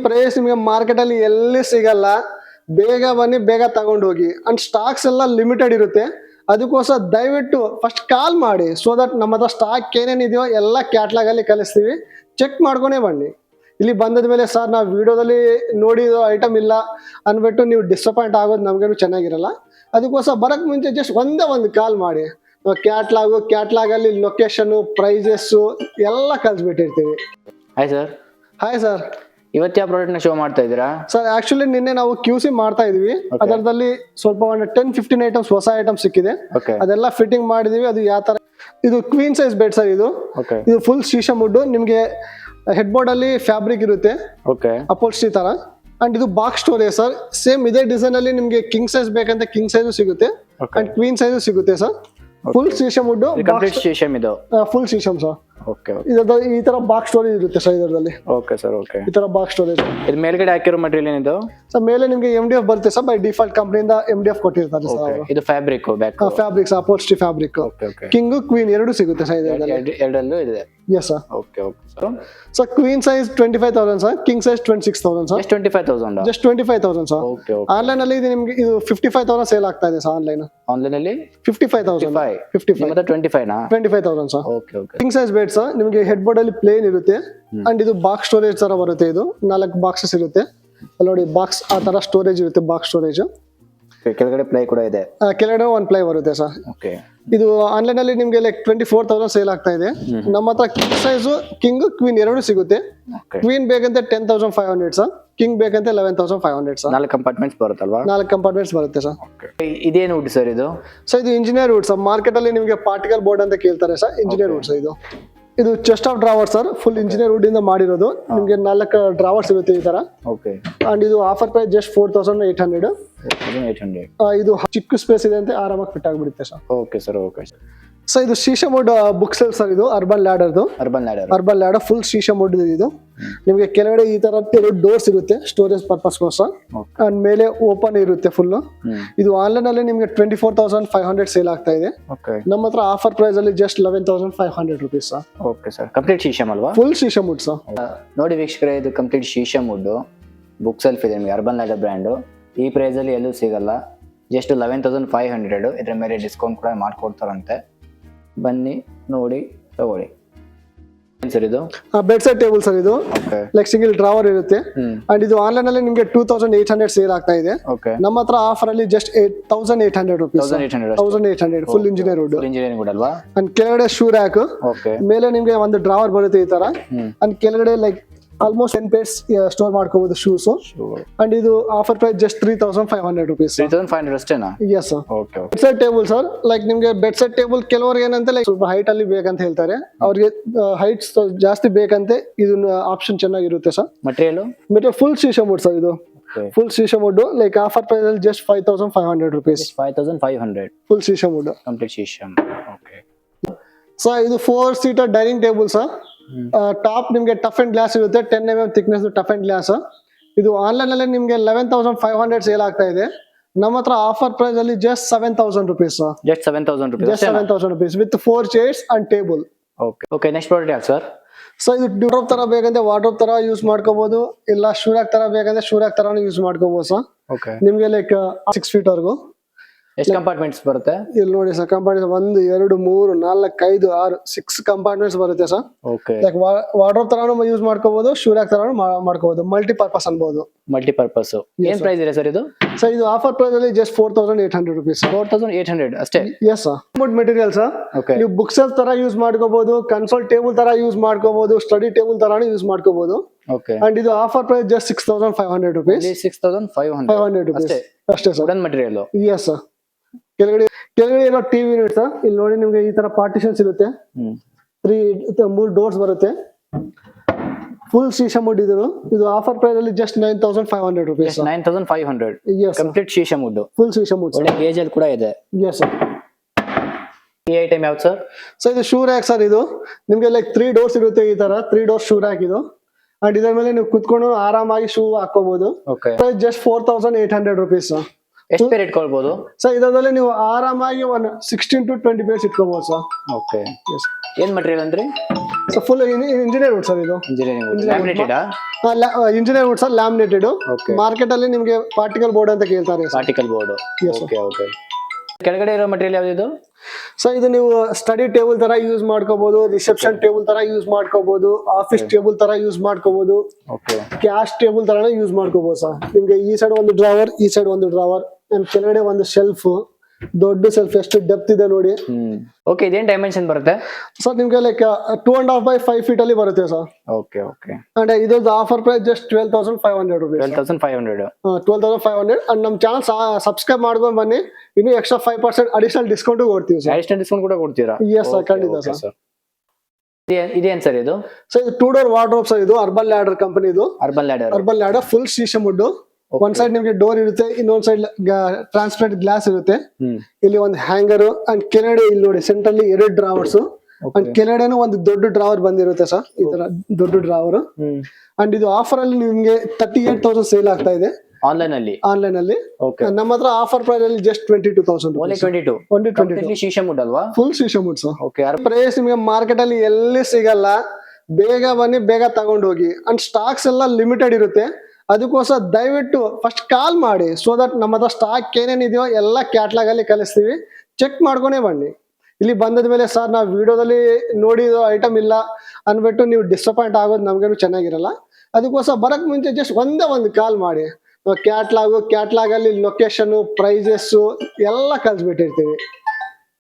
Price ನಿಮಗೆ market ಅಲ್ಲಿ ಎಲ್ಲಿ ಸಿಗಲ್ಲ. ಬೇಗ ಬನ್ನಿ, ಬೇಗ ತಗೊಂಡು ಹೋಗಿ. ಅಂಡ್ ಸ್ಟಾಕ್ಸ್ ಎಲ್ಲ ಲಿಮಿಟೆಡ್ ಇರುತ್ತೆ. ಅದಕ್ಕೋಸ್ಕರ ದಯವಿಟ್ಟು ಫಸ್ಟ್ ಕಾಲ್ ಮಾಡಿ, ಸೊ ದಟ್ ನಮ್ಮ ಹತ್ರ ಸ್ಟಾಕ್ ಏನೇನಿದೆಯೋ ಎಲ್ಲ ಕ್ಯಾಟ್ಲಾಗ್ ಅಲ್ಲಿ ಕಳಿಸ್ತೀವಿ. ಚೆಕ್ ಮಾಡ್ಕೊಂಡೇ ಬನ್ನಿ. ಇಲ್ಲಿ ಬಂದದ ಮೇಲೆ ಸರ್ ನಾವು ವಿಡಿಯೋದಲ್ಲಿ ನೋಡಿರೋ ಐಟಮ್ ಇಲ್ಲ ಅಂದ್ಬಿಟ್ಟು ನೀವು ಡಿಸಪಾಯಿಂಟ್ ಆಗೋದು ನಮ್ಗೇನು ಚೆನ್ನಾಗಿರಲ್ಲ. ಅದಕ್ಕೋಸ್ಕರ ಬರಕ್ ಮುಂಚೆ ಜಸ್ಟ್ ಒಂದೇ ಒಂದು ಕಾಲ್ ಮಾಡಿ. ಕ್ಯಾಟ್ಲಾಗ್ ಅಲ್ಲಿ ಲೊಕೇಶನ್, ಪ್ರೈಸಸ್ ಎಲ್ಲ ಕಳ್ಸಿಬಿಟ್ಟಿರ್ತೀವಿ. Hi sir. Hi sir. ಇವತ್ತು ಯಾವ ಪ್ರಾಡಕ್ಟ್ ನ ಶೋ ಮಾಡ್ತಾ ಇದ್ದೀರಾ ಸರ್? ಆಕ್ಚುಲಿ ನಿನ್ನೆ ನಾವು QC ಮಾಡ್ತಾ ಇದೀವಿ. ಅದರಲ್ಲಿ ಸ್ವಲ್ಪ ಒಂದು 10-15 ಐಟಮ್ಸ್ ಹೊಸ ಐಟಮ್ ಸಿಕ್ಕಿದೆ. ಅದೆಲ್ಲ ಫಿಟ್ಟಿಂಗ್ ಮಾಡಿದೀವಿ. ಅದು ಯಾವ ತರ, ಇದು ಕ್ವೀನ್ ಸೈಜ್ ಬೆಡ್ ಸರ್. ಇದು ಫುಲ್ ಶೀಶಾ ವುಡ್. ನಿಮ್ಗೆ ಹೆಡ್ ಬೋರ್ಡ್ ಅಲ್ಲಿ ಫ್ಯಾಬ್ರಿಕ್ ಇರುತ್ತೆ, ಅಪೋಲ್ಸ್ಟ್ರಿ ತರ. ಅಂಡ್ ಇದು ಬಾಕ್ಸ್ ಸ್ಟೋರೇಜ್ ಸರ್. ಸೇಮ್ ಇದೇ ಡಿಸೈನ್ ಅಲ್ಲಿ ನಿಮ್ಗೆ ಕಿಂಗ್ ಸೈಜ್ ಬೇಕಂತ ಕಿಂಗ್ ಸೈಜ್ ಸಿಗುತ್ತೆ, ಅಂಡ್ ಕ್ವೀನ್ ಸೈಜ್ ಸಿಗುತ್ತೆ sir. Full sheesham wood, full sheesham sir. ಈ ತರ ಬಾಕ್ಸ್ ಸ್ಟೋರೇಜ್ ಇರುತ್ತೆ ಸರ್ ಇದರಲ್ಲಿ. ಈ ತರ ಬಾಕ್ಸ್ ಸ್ಟೋರೇಜ್. ಮೇಲ್ಗಡೆ ಹಾಕಿರೋ ಮಟೀರಿಯಲ್ ಏನಿದು ಸರ್? ಮೇಲೆ ನಿಮ್ಗೆ MDF ಬರುತ್ತೆ ಸರ್. ಬೈ ಡಿಫಾಲ್ಟ್ ಕಂಪನಿಯಿಂದ MDF ಕೊಟ್ಟಿರ್ತಾರೆ ಸರ್. ಇದು fabric fabrics, upholstery fabric. King queen ಎರಡು ಸಿಗುತ್ತೆ ಸರ್ ಇದರಲ್ಲಿ. ಎರಡಲ್ಲೂ ಇದೆ. Yes sir. Sir queen size 25,000 sir, king size 26,000 sir. 25,000 just 25,000 sir. Online ಅಲ್ಲಿ ಇದು ನಿಮ್ಗೆ ಇದು 55,000 ಸೇಲ್ ಆಗ್ತಾ ಇದೆ ಸರ್. ಆನ್ಲೈನ್ ಅಲ್ಲಿ 55,000. 25,000 sir. King size bed sir. ನಿಮಗೆ ಹೆಡ್ ಬೋರ್ಡ್ ಅಲ್ಲಿ ಪ್ಲೇನ್ ಇರುತ್ತೆ, ಅಂಡ್ ಇದು ಬಾಕ್ಸ್ ಸ್ಟೋರೇಜ್ ತರ ಬರುತ್ತೆ. ಇದು 4 ಬಾಕ್ಸಸ್ ಇರುತ್ತೆ ನೋಡಿ. ಬಾಕ್ಸ್ ಆ ತರ ಸ್ಟೋರೇಜ್ ಇರುತ್ತೆ, ಬಾಕ್ಸ್ ಸ್ಟೋರೇಜ್. ಕೆಳಗಡೆ ಪ್ಲೈ ಕೂಡ ಇದೆ. ಕೆಳಗಡೆ ಒಂದು ಪ್ಲೈ ಬರುತ್ತೆ ಸರ್. ಇದು ಆನ್ಲೈನ್ ಅಲ್ಲಿ ನಿಮ್ಗೆ ಲೈಕ್ 24,000 ಸೇಲ್ ಆಗ್ತಾ ಇದೆ. ನಮ್ಮ ಹತ್ರ ಕಿಂಗ್ ಸೈಜ್, ಕಿಂಗ್ ಕ್ವೀನ್ ಎರಡು ಸಿಗುತ್ತೆ. ಕ್ವೀನ್ ಬೇಕಂತೆ 10,500 ಸರ್. ಕಿಂಗ್ ಬೇಕಂತೆ 11,500 ಸರ್. 4 ಕಂಪಾರ್ಟ್ಮೆಂಟ್ಸ್ ಬರುತ್ತಲ್ವಾ? 4 ಕಂಪಾರ್ಟ್ಮೆಂಟ್ಸ್ ಬರುತ್ತೆ ಸರ್. ಇದೇನು ವುಡ್ ಸರ್ ಇದು? ಸರ್ ಇದು ಇಂಜಿನಿಯರ್ ವುಡ್ ಸರ್. ಮಾರ್ಕೆಟ್ ಅಲ್ಲಿ ನಿಮ್ಗೆ ಪಾರ್ಟಿಕಲ್ ಬೋರ್ಡ್ ಅಂತ ಕೇಳ್ತಾರೆ ಸರ್. Engineer wood sir. ಇದು chest of drawer sir. Full engineer wood ಇಂದ ಮಾಡಿರೋದು. ನಿಮ್ಗೆ 4 ಡ್ರಾವರ್ಸ್ ಇರುತ್ತೆ ಈ ತರ. ಅಂಡ್ ಇದು ಆಫರ್ ಪ್ರೈಸ್ ಜಸ್ಟ್ 4,800. ಇದು ಚಿಕ್ಕ ಸ್ಪೇಸ್ ಇದೆ ಅಂತ ಆರಾಮಾಗಿ ಫಿಟ್ ಆಗಿಬಿಡುತ್ತೆ ಸರ್. ಸರ್ ಇದು sheesham wood book shelf sir. ಇದು urban ladder full sheesham wood. ಇದು ನಿಮ್ಗೆ ಕೆಳಗಡೆ ಈ ತರ 2 ಡೋರ್ಸ್ ಇರುತ್ತೆ ಸ್ಟೋರೇಜ್ ಪರ್ಪಸ್ಗೋಸ್ಕರ. ಅಂಡ್ ಮೇಲೆ ಓಪನ್ ಇರುತ್ತೆ ಫುಲ್. ಇದು ಆನ್ಲೈನ್ ಅಲ್ಲಿ ನಿಮ್ಗೆ 24,500 ಸೇಲ್ ಆಗ್ತಾ ಇದೆ. ನಮ್ಮ ಹತ್ರ ಆಫರ್ ಪ್ರೈಸ್ ಅಲ್ಲಿ just 11,500 rupees sir. Complete sheesham ಅಲ್ವಾ? Full sheesham wood sir. ನೋಡಿ ವೀಕ್ಷಕರೇ, ಇದು complete sheesham wood book shelf ಇದೆ ನಿಮಗೆ. Urban Ladder brand. ಈ ಪ್ರೈಸ್ ಅಲ್ಲಿ ಎಲ್ಲೂ ಸಿಗಲ್ಲ. ಜಸ್ಟ್ 11,500. ಇದ್ರ ಮೇಲೆ ಡಿಸ್ಕೌಂಟ್ ಕೂಡ ಮಾಡ್ಕೊಡ್ತಾರಂತೆ. ಬನ್ನಿ ನೋಡಿ ತಗೊಳ್ಳಿ. ಸರ್ ಇದು ಬೆಡ್ ಸೆಟ್ ಟೇಬಲ್ ಸರ್. ಇದು ಲೈಕ್ ಸಿಂಗಲ್ ಡ್ರಾವರ್ ಇರುತ್ತೆ. ಅಂಡ್ ಇದು ಆನ್ಲೈನ್ ಅಲ್ಲಿ ನಿಮ್ಗೆ 2,800 ಸೇಲ್ ಆಗ್ತಾ ಇದೆ. ನಮ್ಮ ಹತ್ರ ಆಫರ್ ಅಲ್ಲಿ just 8,800 rupees. 1,800 full engineer wood. Engineering wood ಅಲ್ವಾ? ಅಂಡ್ ಕೆಳಗಡೆ ಶೂ ರ್ಯಾಕ್, ಮೇಲೆ ನಿಮ್ಗೆ ಒಂದು ಡ್ರಾವರ್ ಬರುತ್ತೆ ಈ ತರ. ಅಂಡ್ ಕೆಳಗಡೆ ಲೈಕ್ ಆಲ್ಮೋಸ್ಟ್ 10 pairs ಸ್ಟೋರ್ ಮಾಡ್ಕೋಬಹುದು ಶೂಸ್. ಅಂಡ್ ಇದು ಆಫರ್ ಪ್ರೈಸ್ ಜಸ್ಟ್ 3,500 rupees. 3,500 ಅಷ್ಟೇನಾ? Yes sir. Bed set table sir. Like ನಿಮ್ಗೆ ಬೆಡ್ ಸೆಟ್ ಟೇಬಲ್ ಕೆಲವರಿಗೆ ಏನಂತ ಲೈಕ್ ಸ್ವಲ್ಪ ಹೈಟ್ ಅಲ್ಲಿ ಬೇಕಂತ ಹೇಳ್ತಾರೆ. ಅವ್ರಿಗೆ ಹೈಟ್ ಜಾಸ್ತಿ ಬೇಕಂತೆ ಇದು ಆಪ್ಷನ್ ಚೆನ್ನಾಗಿರುತ್ತೆ sir. Material full sheesham wood sir. ಇದು full sheesham wood. Like offer price ಅಲ್ಲಿ just 5,500 rupees. 5,500 full sheesham wood, complete sheesham. Sir ಇದು 4-seater dining table sir. Top ನಿಮ್ಗೆ ಟಫ್ ಅಂಡ್ ಗ್ಲಾಸ್ ಇರುತ್ತೆ. 10 mm thickness toughened glass. ಇದು ಆನ್ಲೈನ್ ಅಲ್ಲಿ ನಿಮ್ಗೆ 11,500 sale ಆಗ್ತಾ ಇದೆ. ನಮ್ಮ ಹತ್ರ ಆಫರ್ ಪ್ರೈಸ್ ಅಲ್ಲಿ just 7,000 rupees sir. Just 7,000 rupees with 4 chairs and table. Next product ಯಾವ್ದು ಸರ್? ಸೊ ಇದು ವಾರ್ಡ್ರೋಬ್ ತರ ಬೇಕಂದ್ರೆ ವಾರ್ಡ್ರೋಬ್ ತರ ಯೂಸ್ ಮಾಡ್ಕೋಬಹುದು, ಇಲ್ಲ ಶೂ ರ್ಯಾಕ್ ತರ ಬೇಕಂದ್ರೆ ಶೂ ರ್ಯಾಕ್ ತರಾನು ಯೂಸ್ ಮಾಡ್ಕೋಬಹುದು ಸರ್. ನಿಮ್ಗೆ ಲೈಕ್ 6 feet ವರೆಗೂ. ಎಷ್ಟು ಕಂಪಾರ್ಟ್ಮೆಂಟ್ಸ್ ಬರುತ್ತೆ? ಇಲ್ಲಿ ನೋಡಿ ಸರ್, ಕಂಪಾರ್ಟ್ಮೆಂಟ್ಸ್ 1 2 3 4 5 6 6 ಕಂಪಾರ್ಟ್ಮೆಂಟ್ಸ್ ಬರುತ್ತೆ ಸರ್. ಲೈಕ್ ವಾರ್ಡ್ರೋಬ್ ತರಾನು ಯೂಸ್ ಮಾಡ್ಕೋಬಹುದು, ಶೂ ರ್ಯಾಕ್ ತರಾನು ಮಾಡ್ಕೋಬಹುದು. ಮಲ್ಟಿಪರ್ಪಸ್ ಅನ್ಬಹುದು. ಮಲ್ಟಿಪರ್ಪಸ್. ಏನ್ ಪ್ರೈಸ್ ಇದೆ ಸರ್ ಇದು? ಸರ್ ಇದು ಆಫರ್ ಪ್ರೈಸ್ ಅಲ್ಲಿ ಜಸ್ಟ್ 4,800 rupees. 4,800 ಅಷ್ಟೇ? Yes sir. Wood material sir. ನೀವು ಬುಕ್ ಸೆಲ್ಫ್ ತರ ಯೂಸ್ ಮಾಡ್ಕೋಬಹುದು, ಕನ್ಸೋಲ್ ಟೇಬಲ್ ತರ ಯೂಸ್ ಮಾಡ್ಕೋಬಹುದು, ಸ್ಟಡಿ ಟೇಬಲ್ ತರಾನು ಯೂಸ್ ಮಾಡ್ಕೋಬಹುದು. ಅಂಡ್ ಇದು offer price just 6,500 rupees. 6,500 rupees ಅಷ್ಟೇ sir. Wooden material. Yes sir. ಕೆಳಗಡೆ ಇರೋ ಟಿವಿ ಯೂನಿಟ್ ಸರ್. ಇಲ್ಲಿ ನೋಡಿ ನಿಮ್ಗೆ ಈ ತರ ಪಾರ್ಟಿಷನ್ಸ್ ಇರುತ್ತೆ. 3 ಡೋರ್ಸ್ ಬರುತ್ತೆ. Full sheesham wood. ಇದು ಆಫರ್ ಪ್ರೈಸ್ ಅಲ್ಲಿ just 9,500 rupees. 9,500. Complete sheesham wood. Full sheesham wood. ಒಳ್ಳೆ ಗೇಜ್ ಅಲ್ಲಿ ಕೂಡ ಇದೆ. Yes sir. ಈ ಐಟಮ್ ಯಾವ್ದು ಸರ್? ಸೊ ಇದು ಶೂ ರ್ಯಾಕ್ ಸರ್. ಇದು ನಿಮ್ಗೆ ಲೈಕ್ 3 ಡೋರ್ಸ್ ಇರುತ್ತೆ ಈ ತರ. 3 ಡೋರ್ಸ್ ಶೂ ರ್ಯಾಕ್ ಇದು. ಅಂಡ್ ಇದರ ಮೇಲೆ ನೀವು ಕುತ್ಕೊಂಡು ಆರಾಮಾಗಿ ಶೂ ಹಾಕೋಬಹುದು. Price just 4,800 rupees. ಎಷ್ಟು ಪೇರ್ ಇಟ್ಕೊಳ್ಬಹುದು? ಸರ್ ಇದರಲ್ಲಿ ನೀವು ಆರಾಮಾಗಿ ಒಂದು 16 to 20 ಪೇರ್ಸ್ ಇಟ್ಕೋಬಹುದು ಸರ್. ಓಕೆ. ಏನ್ ಮಟೀರಿಯಲ್ ಅಂದ್ರೆ? So full engineer wood sir ಇದು. Engineering laminated? Engineer wood sir, laminated. Okay. Market ಅಲ್ಲಿ ನಿಮ್ಗೆ ಪಾರ್ಟಿಕಲ್ ಬೋರ್ಡ್ ಅಂತ ಕೇಳ್ತಾರೆ sir. Particle board. Yes, sir. Okay okay. ಕೆಳಗಡೆ ಇರೋ ಮಟೀರಿಯಲ್ ಯಾವ್ದು? ಸೊ ಇದು ನೀವು ಸ್ಟಡಿ ಟೇಬಲ್ ತರ ಯೂಸ್ ಮಾಡ್ಕೋಬಹುದು, ರಿಸೆಪ್ಷನ್ ಟೇಬಲ್ ತರ ಯೂಸ್ ಮಾಡ್ಕೋಬಹುದು, ಆಫೀಸ್ ಟೇಬಲ್ ತರ ಯೂಸ್ ಮಾಡ್ಕೋಬಹುದು, ಓಕೆ. ಕ್ಯಾಶ್ ಟೇಬಲ್ ತರನೇ ಯೂಸ್ ಮಾಡ್ಕೋಬಹುದು ಸರ್. ನಿಮ್ಗೆ ಈ ಸೈಡ್ ಒಂದು ಡ್ರಾವರ್, ಈ ಸೈಡ್ ಒಂದು ಡ್ರಾವರ್, ಅಂಡ್ ಕೆಳಗಡೆ ಒಂದು ಶೆಲ್ಫ್, ದೊಡ್ಡ ಸೆಲ್ಫ್, ಎಷ್ಟು ಡೆಪ್ತ್ ಇದೆ ನೋಡಿ. ಓಕೆ. ಇದೇನ್ ಡೈಮೆನ್ಷನ್ ಬರುತ್ತೆ ಸರ್ ನಿಮ್ಗೆ ಲೈಕ್ 2.5 by 5 feet ಅಲ್ಲಿ ಬರುತ್ತೆ ಸರ್. Okay okay. ಅಂಡ್ ಇದ್ರದ್ದು offer price just 12,500 rupees. 12,500. 12,500. And ನಮ್ಮ ಚಾನಲ್ ಸಬ್ಸ್ಕ್ರೈಬ್ ಮಾಡ್ಕೊಂಡು ಬನ್ನಿ, ಇನ್ನು ಎಕ್ಸ್ಟ್ರಾ 5% ಅಡಿಷನಲ್ ಡಿಸ್ಕೌಂಟ್ ಕೊಡ್ತೀವಿ ಸರ್. ಅಡಿಷನಲ್ ಡಿಸ್ಕೌಂಟ್ ಕೂಡ ಕೊಡ್ತೀರಾ? ಎಸ್ ಸರ್, ಖಂಡಿತ ಸರ್. ಇದೇನ್ ಸರ್ ಇದು? ಸೊ ಇದು 2-door ವಾರ್ಡ್ರೋಬ್ ಸರ್. ಇದು ಅರ್ಬನ್ ಲ್ಯಾಡರ್ ಕಂಪನಿ. ಇದು urban ladder full sheesham wood. ಒಂದ್ ಸೈಡ್ ನಿಮ್ಗೆ ಡೋರ್ ಇರುತ್ತೆ, ಇನ್ನೊಂದ್ ಸೈಡ್ ಟ್ರಾನ್ಸ್ಪರೆಂಟ್ ಗ್ಲಾಸ್ ಇರುತ್ತೆ. ಇಲ್ಲಿ ಒಂದು ಹ್ಯಾಂಗರ್, ಅಂಡ್ ಕೆಳಗಡೆ ಇಲ್ಲಿ ನೋಡಿ ಸೆಂಟ್ರಲ್ಲಿ 2 ಡ್ರಾವರ್ಸ್, ಅಂಡ್ ಕೆಳಗಡೆನೂ ಒಂದು ದೊಡ್ಡ ಡ್ರಾವರ್ ಬಂದಿರುತ್ತೆ ಸರ್. ಈ ತರ ದೊಡ್ಡ ಡ್ರಾವರ್. ಅಂಡ್ ಇದು ಆಫರ್ ಅಲ್ಲಿ ನಿಮ್ಗೆ 38,000 ಸೇಲ್ ಆಗ್ತಾ ಇದೆ ಆನ್ಲೈನ್ ಅಲ್ಲಿ. ನಮ್ಮ ಹತ್ರ ಆಫರ್ ಪ್ರೈಸ್ ಅಲ್ಲಿ ಜಸ್ಟ್ 22,000. ಓನ್ಲಿ 22. ಶೀಶಮ್ ವುಡ್ ಅಲ್ವಾ? Full sheesham wood sir. Okay. Price ನಿಮ್ಗೆ ಮಾರ್ಕೆಟ್ ಅಲ್ಲಿ ಎಲ್ಲಿ ಸಿಗಲ್ಲ. ಬೇಗ ಬನ್ನಿ, ಬೇಗ ತಗೊಂಡು ಹೋಗಿ. ಅಂಡ್ ಸ್ಟಾಕ್ಸ್ ಎಲ್ಲ ಲಿಮಿಟೆಡ್ ಇರುತ್ತೆ. ಅದಕ್ಕೋಸ್ಕರ ದಯವಿಟ್ಟು ಫಸ್ಟ್ ಕಾಲ್ ಮಾಡಿ, ಸೊ ದಟ್ ನಮ್ಮ ಹತ್ರ ಸ್ಟಾಕ್ ಏನೇನಿದೆಯೋ ಎಲ್ಲ ಕ್ಯಾಟ್ಲಾಗ್ ಅಲ್ಲಿ ಕಳಿಸ್ತೀವಿ, ಚೆಕ್ ಮಾಡ್ಕೊಂಡೇ ಬನ್ನಿ. ಇಲ್ಲಿ ಬಂದದ ಮೇಲೆ ಸರ್ ನಾವು ವಿಡಿಯೋದಲ್ಲಿ ನೋಡಿರೋ ಐಟಮ್ ಇಲ್ಲ ಅನ್ಬಿಟ್ಟು ನೀವು ಡಿಸಪಾಯಿಂಟ್ ಆಗೋದು ನಮ್ಗೇನು ಚೆನ್ನಾಗಿರಲ್ಲ. ಅದಕ್ಕೋಸ್ಕರ ಬರಕ್ ಮುಂಚೆ ಜಸ್ಟ್ ಒಂದು ಕಾಲ್ ಮಾಡಿ. ಕ್ಯಾಟ್ಲಾಗ್ ಅಲ್ಲಿ ಲೊಕೇಶನ್, ಪ್ರೈಸಸ್ ಎಲ್ಲ ಕಳ್ಸಿಬಿಟ್ಟಿರ್ತೀವಿ.